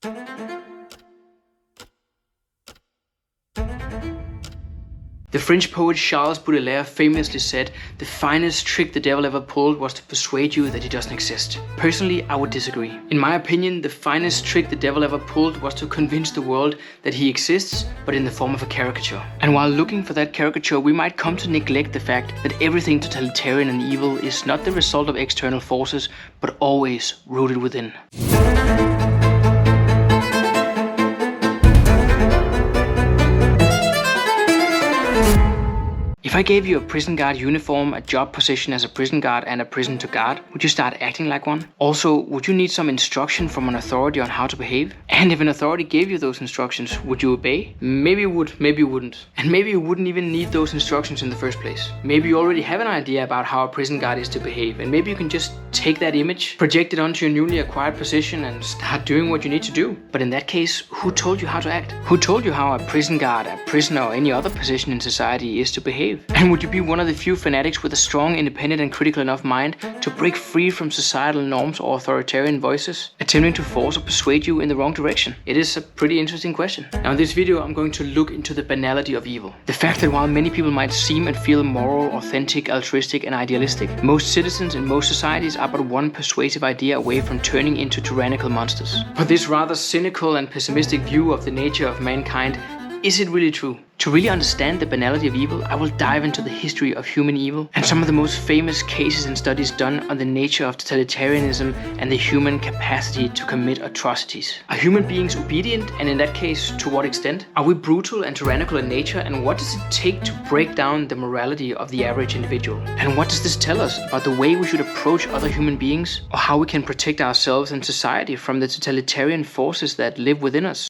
The French poet Charles Baudelaire famously said, "The finest trick the devil ever pulled was to persuade you that he doesn't exist." Personally, I would disagree. In my opinion, the finest trick the devil ever pulled was to convince the world that he exists, but in the form of a caricature. And while looking for that caricature, we might come to neglect the fact that everything totalitarian and evil is not the result of external forces, but always rooted within. If I gave you a prison guard uniform, a job position as a prison guard, and a prison to guard, would you start acting like one? Also, would you need some instruction from an authority on how to behave? And if an authority gave you those instructions, would you obey? Maybe you would, maybe you wouldn't. And maybe you wouldn't even need those instructions in the first place. Maybe you already have an idea about how a prison guard is to behave, and maybe you can just take that image, project it onto your newly acquired position, and start doing what you need to do. But in that case, who told you how to act? Who told you how a prison guard, a prisoner, or any other position in society is to behave? And would you be one of the few fanatics with a strong, independent, and critical enough mind to break free from societal norms or authoritarian voices, attempting to force or persuade you in the wrong direction? It is a pretty interesting question. Now in this video, I'm going to look into the banality of evil. The fact that while many people might seem and feel moral, authentic, altruistic, and idealistic, most citizens in most societies are but one persuasive idea away from turning into tyrannical monsters. But this rather cynical and pessimistic view of the nature of mankind, is it really true? To really understand the banality of evil, I will dive into the history of human evil and some of the most famous cases and studies done on the nature of totalitarianism and the human capacity to commit atrocities. Are human beings obedient, and in that case, to what extent? Are we brutal and tyrannical in nature, and what does it take to break down the morality of the average individual? And what does this tell us about the way we should approach other human beings, or how we can protect ourselves and society from the totalitarian forces that live within us?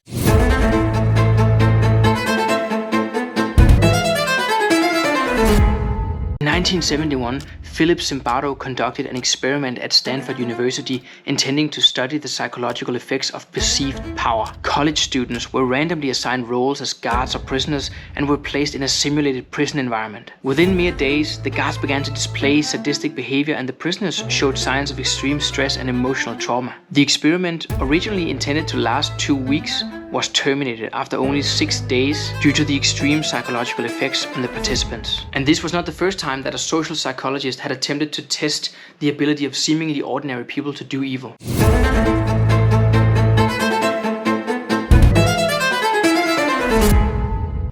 In 1971, Philip Zimbardo conducted an experiment at Stanford University intending to study the psychological effects of perceived power. College students were randomly assigned roles as guards or prisoners and were placed in a simulated prison environment. Within mere days, the guards began to display sadistic behavior and the prisoners showed signs of extreme stress and emotional trauma. The experiment, originally intended to last 2 weeks, was terminated after only 6 days due to the extreme psychological effects on the participants. And this was not the first time that a social psychologist had attempted to test the ability of seemingly ordinary people to do evil.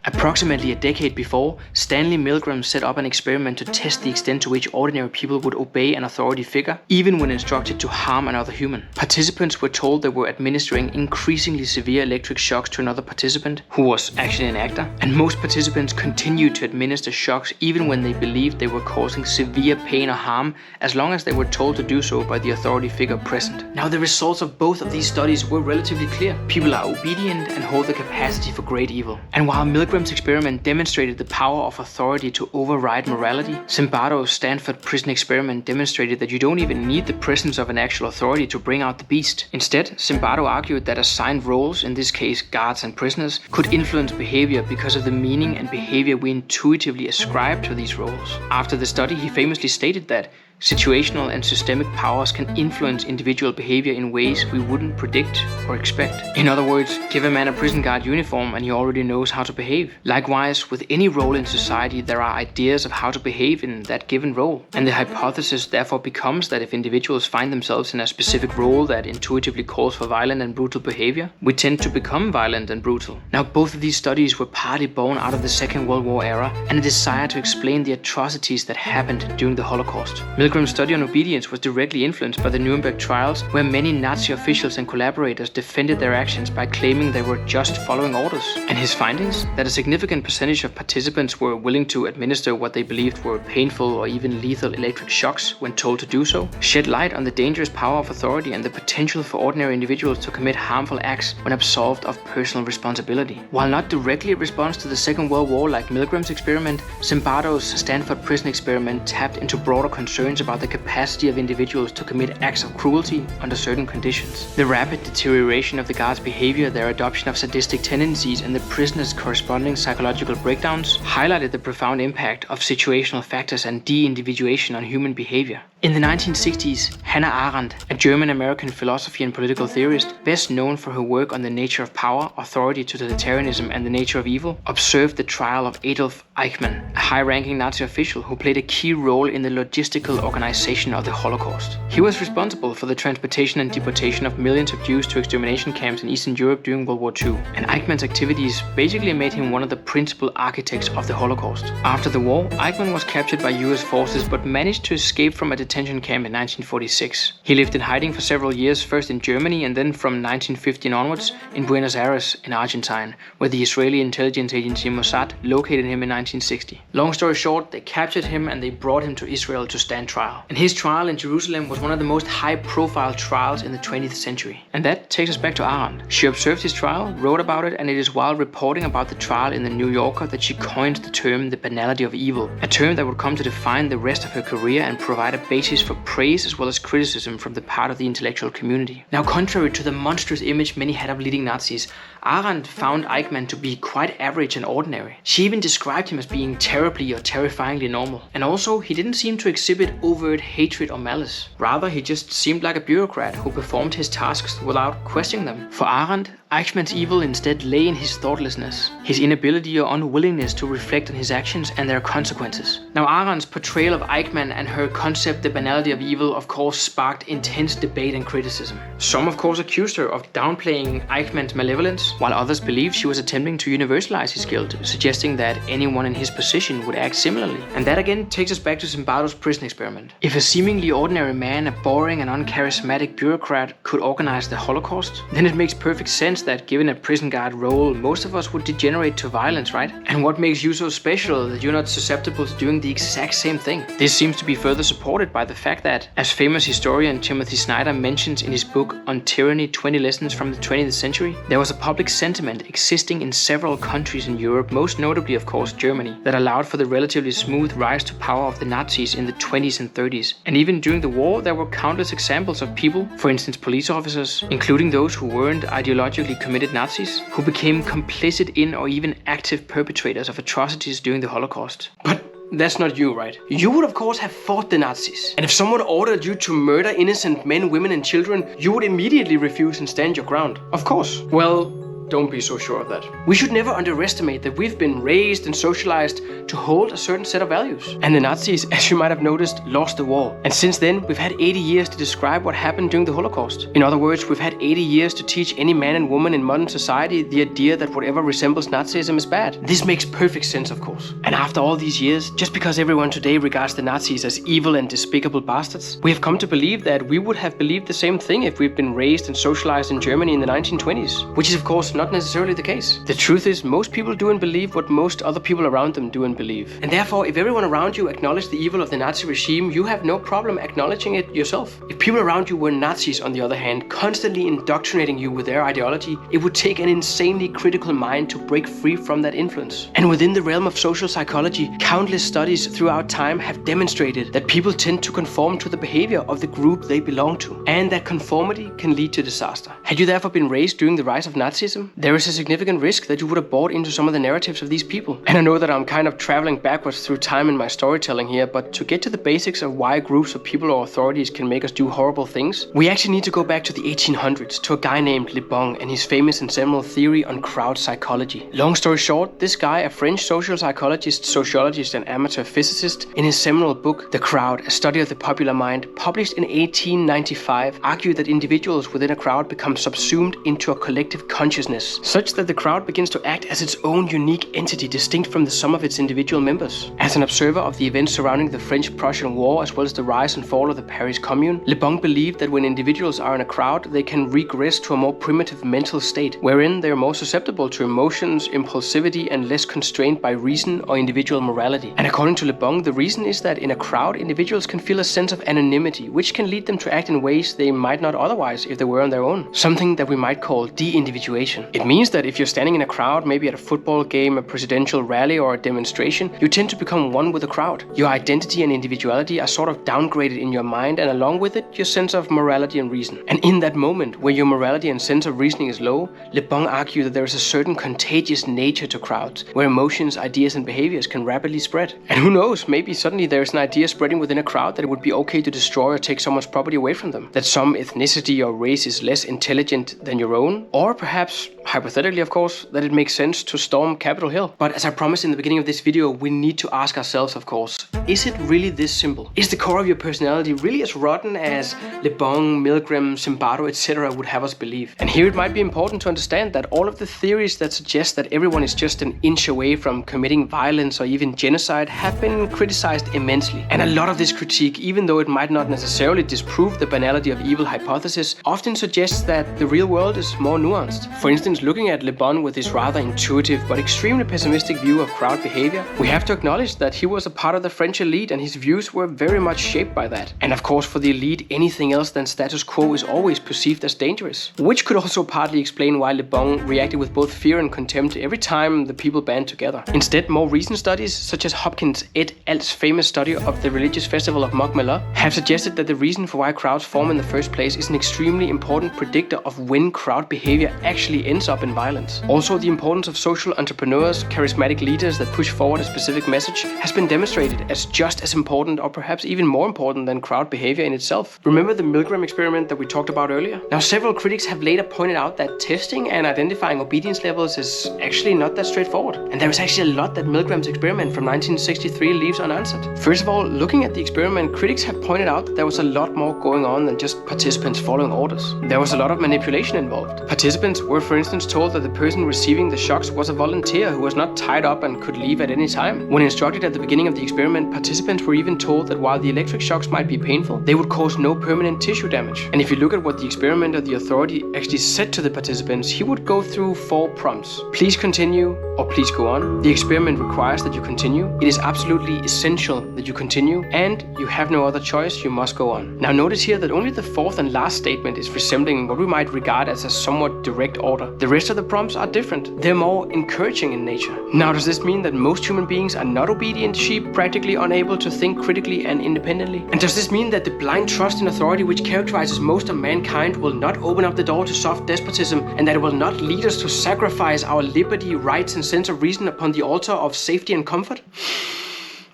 Approximately a decade before, Stanley Milgram set up an experiment to test the extent to which ordinary people would obey an authority figure, even when instructed to harm another human. Participants were told they were administering increasingly severe electric shocks to another participant, who was actually an actor, and most participants continued to administer shocks even when they believed they were causing severe pain or harm, as long as they were told to do so by the authority figure present. Now, the results of both of these studies were relatively clear. People are obedient and hold the capacity for great evil. And while Milgram's experiment demonstrated the power of authority to override morality, Zimbardo's Stanford prison experiment demonstrated that you don't even need the presence of an actual authority to bring out the beast. Instead, Zimbardo argued that assigned roles, in this case guards and prisoners, could influence behavior because of the meaning and behavior we intuitively ascribe to these roles. After the study, he famously stated that situational and systemic powers can influence individual behavior in ways we wouldn't predict or expect. In other words, give a man a prison guard uniform and he already knows how to behave. Likewise, with any role in society, there are ideas of how to behave in that given role. And the hypothesis therefore becomes that if individuals find themselves in a specific role that intuitively calls for violent and brutal behavior, we tend to become violent and brutal. Now, both of these studies were partly born out of the Second World War era and a desire to explain the atrocities that happened during the Holocaust. Milgram's study on obedience was directly influenced by the Nuremberg trials, where many Nazi officials and collaborators defended their actions by claiming they were just following orders. And his findings, that a significant percentage of participants were willing to administer what they believed were painful or even lethal electric shocks when told to do so, shed light on the dangerous power of authority and the potential for ordinary individuals to commit harmful acts when absolved of personal responsibility. While not directly a response to the Second World War like Milgram's experiment, Zimbardo's Stanford prison experiment tapped into broader concerns about the capacity of individuals to commit acts of cruelty under certain conditions. The rapid deterioration of the guards' behavior, their adoption of sadistic tendencies, and the prisoners' corresponding psychological breakdowns highlighted the profound impact of situational factors and de-individuation on human behavior. In the 1960s, Hannah Arendt, a German-American philosophy and political theorist, best known for her work on the nature of power, authority, totalitarianism, and the nature of evil, observed the trial of Adolf Eichmann, a high-ranking Nazi official who played a key role in the logistical organization of the Holocaust. He was responsible for the transportation and deportation of millions of Jews to extermination camps in Eastern Europe during World War II, and Eichmann's activities basically made him one of the principal architects of the Holocaust. After the war, Eichmann was captured by US forces but managed to escape from a detention camp in 1946. He lived in hiding for several years, first in Germany and then from 1915 onwards in Buenos Aires in Argentina, where the Israeli intelligence agency Mossad located him in 1960. Long story short, they captured him and they brought him to Israel to stand trial. And his trial in Jerusalem was one of the most high-profile trials in the 20th century. And that takes us back to Arendt. She observed his trial, wrote about it, and it is while reporting about the trial in the New Yorker that she coined the term the banality of evil, a term that would come to define the rest of her career and provide a basis for praise as well as criticism from the part of the intellectual community. Now, contrary to the monstrous image many had of leading Nazis, Arendt found Eichmann to be quite average and ordinary. She even described him as being terribly or terrifyingly normal. And also, he didn't seem to exhibit overt hatred or malice. Rather, he just seemed like a bureaucrat who performed his tasks without questioning them. For Arendt, Eichmann's evil instead lay in his thoughtlessness, his inability or unwillingness to reflect on his actions and their consequences. Now, Arendt's portrayal of Eichmann and her concept, the banality of evil, of course sparked intense debate and criticism. Some, of course, accused her of downplaying Eichmann's malevolence, while others believed she was attempting to universalize his guilt, suggesting that anyone in his position would act similarly. And that again takes us back to Zimbardo's prison experiment. If a seemingly ordinary man, a boring and uncharismatic bureaucrat, could organize the Holocaust, then it makes perfect sense that given a prison guard role, most of us would degenerate to violence, right? And what makes you so special that you're not susceptible to doing the exact same thing? This seems to be further supported by the fact that, as famous historian Timothy Snyder mentions in his book On Tyranny, 20 Lessons from the 20th Century, there was a public sentiment existing in several countries in Europe, most notably of course Germany, that allowed for the relatively smooth rise to power of the Nazis in the 20s and 30s. And even during the war, there were countless examples of people, for instance police officers, including those who weren't ideologically committed Nazis, who became complicit in or even active perpetrators of atrocities during the Holocaust. But that's not you, right? You would of course have fought the Nazis. And if someone ordered you to murder innocent men, women and children, you would immediately refuse and stand your ground. Of course. Well, don't be so sure of that. We should never underestimate that we've been raised and socialized to hold a certain set of values. And the Nazis, as you might have noticed, lost the war. And since then, we've had 80 years to describe what happened during the Holocaust. In other words, we've had 80 years to teach any man and woman in modern society the idea that whatever resembles Nazism is bad. This makes perfect sense, of course. And after all these years, just because everyone today regards the Nazis as evil and despicable bastards, we have come to believe that we would have believed the same thing if we'd been raised and socialized in Germany in the 1920s, which is of course not necessarily the case. The truth is, most people do and believe what most other people around them do and believe. And therefore, if everyone around you acknowledged the evil of the Nazi regime, you have no problem acknowledging it yourself. If people around you were Nazis, on the other hand, constantly indoctrinating you with their ideology, it would take an insanely critical mind to break free from that influence. And within the realm of social psychology, countless studies throughout time have demonstrated that people tend to conform to the behavior of the group they belong to, and that conformity can lead to disaster. Had you therefore been raised during the rise of Nazism, there is a significant risk that you would have bought into some of the narratives of these people. And I know that I'm kind of traveling backwards through time in my storytelling here, but to get to the basics of why groups of people or authorities can make us do horrible things, we actually need to go back to the 1800s to a guy named Le Bon and his famous and seminal theory on crowd psychology. Long story short, this guy, a French social psychologist, sociologist and amateur physicist, in his seminal book The Crowd, a study of the popular mind, published in 1895, argued that individuals within a crowd become subsumed into a collective consciousness, such that the crowd begins to act as its own unique entity distinct from the sum of its individual members. As an observer of the events surrounding the French-Prussian War as well as the rise and fall of the Paris Commune, Le Bon believed that when individuals are in a crowd, they can regress to a more primitive mental state, wherein they are more susceptible to emotions, impulsivity, and less constrained by reason or individual morality. And according to Le Bon, the reason is that in a crowd, individuals can feel a sense of anonymity, which can lead them to act in ways they might not otherwise if they were on their own. Something that we might call de-individuation. manipulation. It means that if you're standing in a crowd, maybe at a football game, a presidential rally, or a demonstration, you tend to become one with the crowd. Your identity and individuality are sort of downgraded in your mind, and along with it, your sense of morality and reason. And in that moment, where your morality and sense of reasoning is low, Le Bon argued that there is a certain contagious nature to crowds, where emotions, ideas, and behaviors can rapidly spread. And who knows, maybe suddenly there is an idea spreading within a crowd that it would be okay to destroy or take someone's property away from them, that some ethnicity or race is less intelligent than your own, or perhaps, hypothetically of course, that it makes sense to storm Capitol Hill. But as I promised in the beginning of this video, we need to ask ourselves, of course, is it really this simple? Is the core of your personality really as rotten as Le Bon, Milgram, Zimbardo, etc. would have us believe? And here it might be important to understand that all of the theories that suggest that everyone is just an inch away from committing violence or even genocide have been criticized immensely. And a lot of this critique, even though it might not necessarily disprove the banality of evil hypothesis, often suggests that the real world is more nuanced. For instance, looking at Le Bon with his rather intuitive but extremely pessimistic view of crowd behavior, we have to acknowledge that he was a part of the French elite and his views were very much shaped by that. And of course, for the elite, anything else than status quo is always perceived as dangerous, which could also partly explain why Le Bon reacted with both fear and contempt every time the people band together. Instead, more recent studies, such as Hopkins et al.'s famous study of the religious festival of Mock-Mela, have suggested that the reason for why crowds form in the first place is an extremely important predictor of when crowd behavior actually ends up in violence. Also, the importance of social entrepreneurs, charismatic leaders that push forward a specific message, has been demonstrated as just as important or perhaps even more important than crowd behavior in itself. Remember the Milgram experiment that we talked about earlier? Now, several critics have later pointed out that testing and identifying obedience levels is actually not that straightforward. And there is actually a lot that Milgram's experiment from 1963 leaves unanswered. First of all, looking at the experiment, critics have pointed out that there was a lot more going on than just participants following orders. There was a lot of manipulation involved. Participants were, for instance, told that the person receiving the shocks was a volunteer who was not tied up and could leave at any time. When instructed at the beginning of the experiment, participants were even told that while the electric shocks might be painful, they would cause no permanent tissue damage. And if you look at what the experimenter, the authority, actually said to the participants, he would go through 4 prompts. Please continue, or please go on. The experiment requires that you continue. It is absolutely essential that you continue, and you have no other choice, you must go on. Now notice here that only the 4th and last statement is resembling what we might regard as a somewhat direct order. The rest of the prompts are different. They're more encouraging in nature. Now, does this mean that most human beings are not obedient sheep, practically unable to think critically and independently? And does this mean that the blind trust in authority which characterizes most of mankind will not open up the door to soft despotism, and that it will not lead us to sacrifice our liberty, rights, and sense of reason upon the altar of safety and comfort?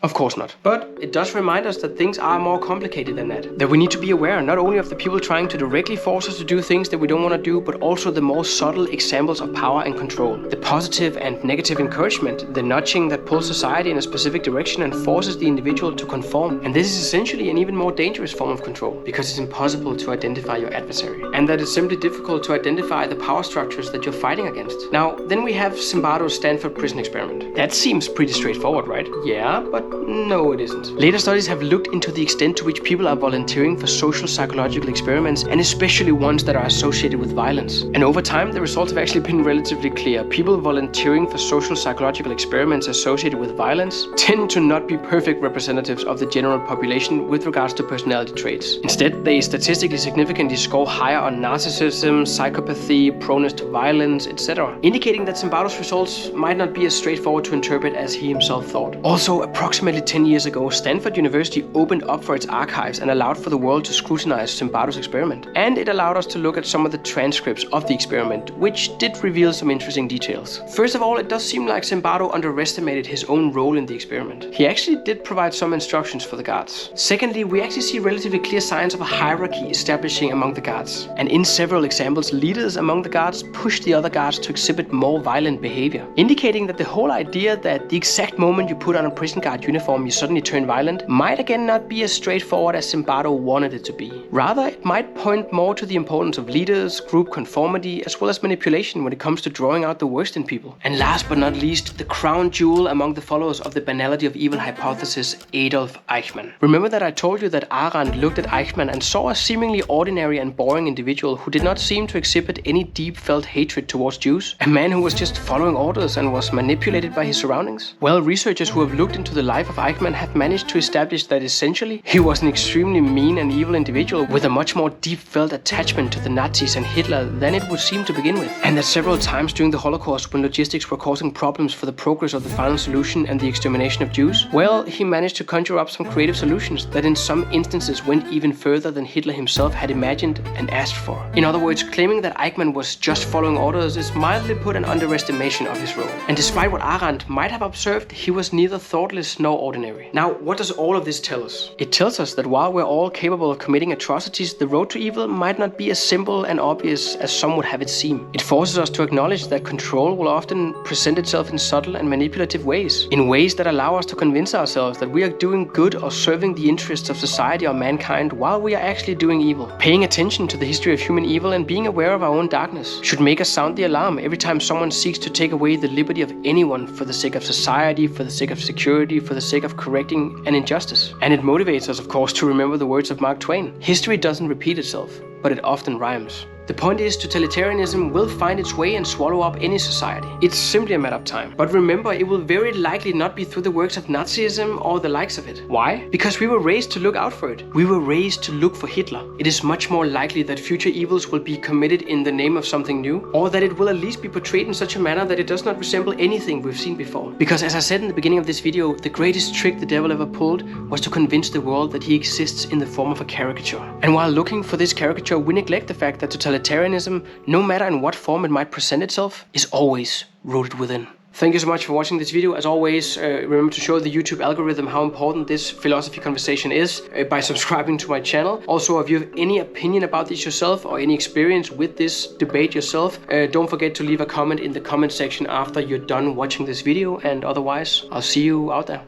Of course not. But it does remind us that things are more complicated than that. That we need to be aware not only of the people trying to directly force us to do things that we don't want to do, but also the more subtle examples of power and control. The positive and negative encouragement, the nudging that pulls society in a specific direction and forces the individual to conform. And this is essentially an even more dangerous form of control, because it's impossible to identify your adversary. And that it's simply difficult to identify the power structures that you're fighting against. Now, then we have Zimbardo's Stanford prison experiment. That seems pretty straightforward, right? Yeah, but no, it isn't. Later studies have looked into the extent to which people are volunteering for social psychological experiments, and especially ones that are associated with violence. And over time, the results have actually been relatively clear. People volunteering for social psychological experiments associated with violence tend to not be perfect representatives of the general population with regards to personality traits. Instead, they statistically significantly score higher on narcissism, psychopathy, proneness to violence, etc., indicating that Zimbardo's results might not be as straightforward to interpret as he himself thought. Also, approximately 10 years ago, Stanford University opened up for its archives and allowed for the world to scrutinize Zimbardo's experiment. And it allowed us to look at some of the transcripts of the experiment, which did reveal some interesting details. First of all, it does seem like Zimbardo underestimated his own role in the experiment. He actually did provide some instructions for the guards. Secondly, we actually see relatively clear signs of a hierarchy establishing among the guards. And in several examples, leaders among the guards pushed the other guards to exhibit more violent behavior, indicating that the whole idea that the exact moment you put on a prison guard uniform you suddenly turn violent might again not be as straightforward as Zimbardo wanted it to be. Rather, it might point more to the importance of leaders, group conformity, as well as manipulation when it comes to drawing out the worst in people. And last but not least, the crown jewel among the followers of the banality of evil hypothesis, Adolf Eichmann. Remember that I told you that Arendt looked at Eichmann and saw a seemingly ordinary and boring individual who did not seem to exhibit any deep felt hatred towards Jews? A man who was just following orders and was manipulated by his surroundings? Well, researchers who have looked into the life life of Eichmann have managed to establish that essentially he was an extremely mean and evil individual with a much more deep-felt attachment to the Nazis and Hitler than it would seem to begin with. And that several times during the Holocaust, when logistics were causing problems for the progress of the final solution and the extermination of Jews, well, he managed to conjure up some creative solutions that in some instances went even further than Hitler himself had imagined and asked for. In other words, claiming that Eichmann was just following orders is mildly put an underestimation of his role. And despite what Arendt might have observed, he was neither thoughtless nor ordinary. Now, what does all of this tell us? It tells us that while we're all capable of committing atrocities, the road to evil might not be as simple and obvious as some would have it seem. It forces us to acknowledge that control will often present itself in subtle and manipulative ways, in ways that allow us to convince ourselves that we are doing good or serving the interests of society or mankind while we are actually doing evil. Paying attention to the history of human evil and being aware of our own darkness should make us sound the alarm every time someone seeks to take away the liberty of anyone for the sake of society, for the sake of security, for the sake of correcting an injustice. And it motivates us, of course, to remember the words of Mark Twain. History doesn't repeat itself, but it often rhymes. The point is, totalitarianism will find its way and swallow up any society. It's simply a matter of time. But remember, it will very likely not be through the works of Nazism or the likes of it. Why? Because we were raised to look out for it. We were raised to look for Hitler. It is much more likely that future evils will be committed in the name of something new, or that it will at least be portrayed in such a manner that it does not resemble anything we've seen before. Because as I said in the beginning of this video, the greatest trick the devil ever pulled was to convince the world that he exists in the form of a caricature. And while looking for this caricature, we neglect the fact that totalitarianism, no matter in what form it might present itself, is always rooted within. Thank you so much for watching this video. As always, remember to show the YouTube algorithm how important this philosophy conversation is by subscribing to my channel. Also, if you have any opinion about this yourself or any experience with this debate yourself, don't forget to leave a comment in the comment section after you're done watching this video. And otherwise, I'll see you out there.